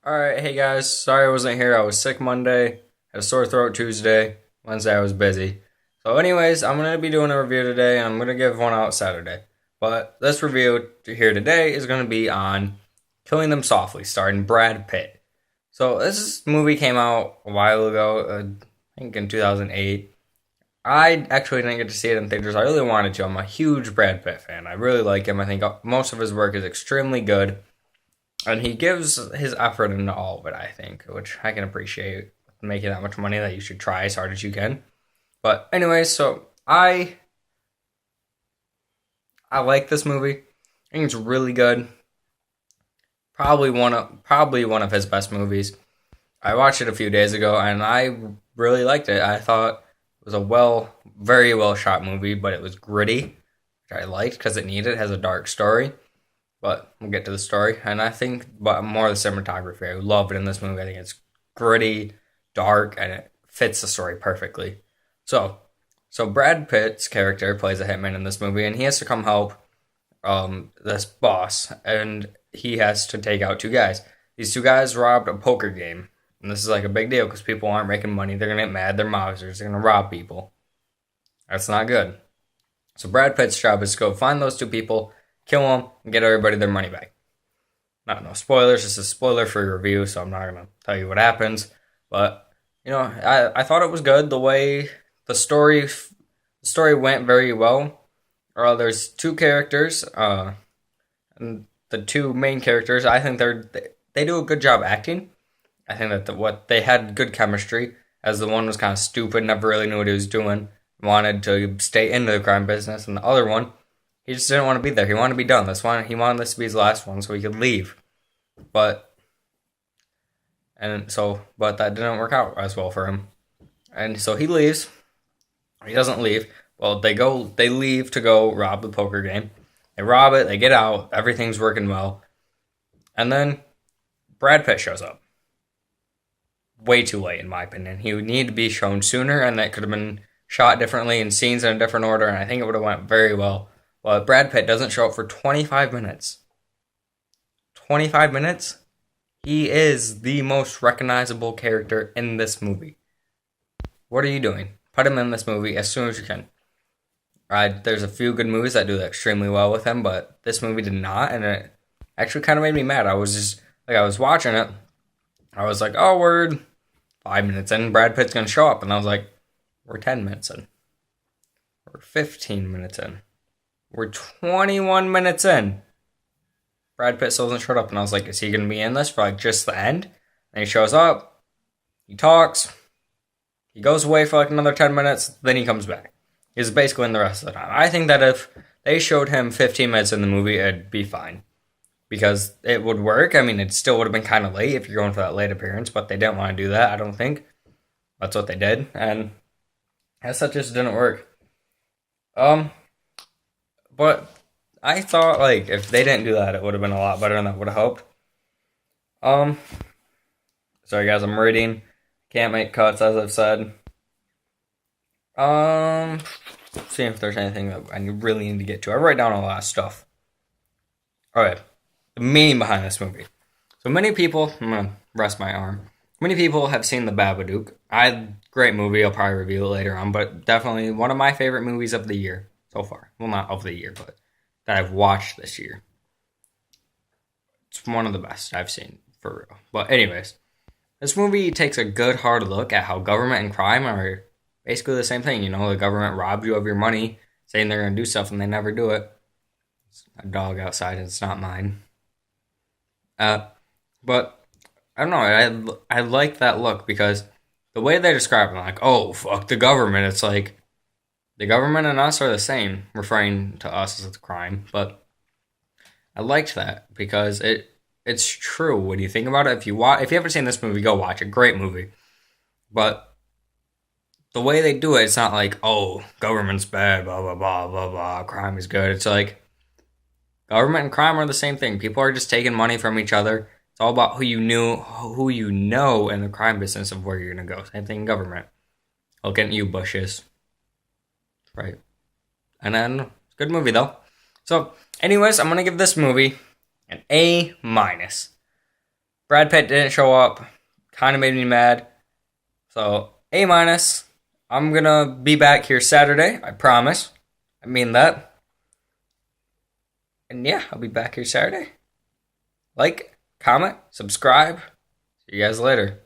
Alright, hey guys. Sorry I wasn't here. I was sick Monday, had a sore throat Tuesday. Wednesday I was busy. So, anyways, I'm going to be doing a review today, and I'm going to give one out Saturday. But this review here today is going to be on Killing Them Softly, starring Brad Pitt. So, this movie came out a while ago, I think in 2008. I actually didn't get to see it in theaters. I really wanted to. I'm a huge Brad Pitt fan. I really like him. I think most of his work is extremely good. And he gives his effort into all of it, I think, which I can appreciate. Making that much money, that you should try as hard as you can. But anyway, so I like this movie. I think it's really good. Probably one of his best movies. I watched it a few days ago and I really liked it. I thought it was very well shot movie, but it was gritty, which I liked because it has a dark story. But we'll get to the story. And I think but more the cinematography. I love it in this movie. I think it's gritty, dark, and it fits the story perfectly. So, so Brad Pitt's character plays a hitman in this movie, and he has to come help this boss, and he has to take out two guys. These two guys robbed a poker game, and this is like a big deal because people aren't making money. They're gonna get mad. They're mobsters. They're gonna rob people. That's not good. So Brad Pitt's job is to go find those two people, kill them, and get everybody their money back. Not no spoilers. This is a spoiler-free review, so I'm not gonna tell you what happens. But I thought it was good. The way the story went very well. There's two characters, and the two main characters. I think they do a good job acting. I think that what they had good chemistry. As the one was kind of stupid, never really knew what he was doing, wanted to stay into the crime business, and the other one, he just didn't want to be there. He wanted to be done. He wanted this to be his last one, so he could leave. But but that didn't work out as well for him. And so he leaves. He doesn't leave. Well, they leave to go rob the poker game. They rob it, they get out, everything's working well. And then Brad Pitt shows up. Way too late, in my opinion. He would need to be shown sooner, and that could have been shot differently in scenes in a different order, and I think it would have went very well. But Brad Pitt doesn't show up for 25 minutes. 25 minutes? He is the most recognizable character in this movie. What are you doing? Put him in this movie as soon as you can. There's a few good movies that do that extremely well with him, but this movie did not, and it actually kind of made me mad. I was watching it. I was like, oh, we're 5 minutes in. Brad Pitt's going to show up. And I was like, we're 10 minutes in. We're 15 minutes in. We're 21 minutes in. Brad Pitt still hasn't showed up. And I was like, is he going to be in this for like just the end? And he shows up. He talks. He goes away for like another 10 minutes. Then he comes back. He's basically in the rest of the time. I think that if they showed him 15 minutes in the movie, it'd be fine. Because it would work. I mean, it still would have been kind of late if you're going for that late appearance. But they didn't want to do that, I don't think. That's what they did. And as such, just didn't work. But I thought, like, if they didn't do that, it would have been a lot better and that would have helped. Um, Sorry guys, I'm reading. Can't make cuts, as I've said. Seeing if there's anything that I really need to get to. I write down a lot of stuff. Alright, the meaning behind this movie. So many people, I'm gonna rest my arm. Many people have seen The Babadook. Great movie, I'll probably review it later on, but definitely one of my favorite movies of the year so far. Well, not of the year, but that I've watched this year. It's one of the best I've seen, for real. But anyways, this movie takes a good hard look at how government and crime are basically the same thing. The government robs you of your money, saying they're going to do stuff, and they never do it. It's a dog outside, and it's not mine. But I don't know. I like that look because the way they describe it, like, oh, fuck the government. It's like the government and us are the same, referring to us as a crime. But I liked that because it's true when you think about it. If you haven't seen this movie, go watch it. Great movie. But the way they do it, it's not like, oh, government's bad, blah, blah, blah, blah, blah, crime is good. It's like government and crime are the same thing. People are just taking money from each other. It's all about who you know in the crime business of where you're going to go. Same thing in government. Look at you, bushes. Right. And then, it's a good movie, though. So, anyways, I'm going to give this movie an A-. Brad Pitt didn't show up. Kind of made me mad. So, A minus. I'm going to be back here Saturday. I promise. I mean that. And yeah, I'll be back here Saturday. Like, comment, subscribe. See you guys later.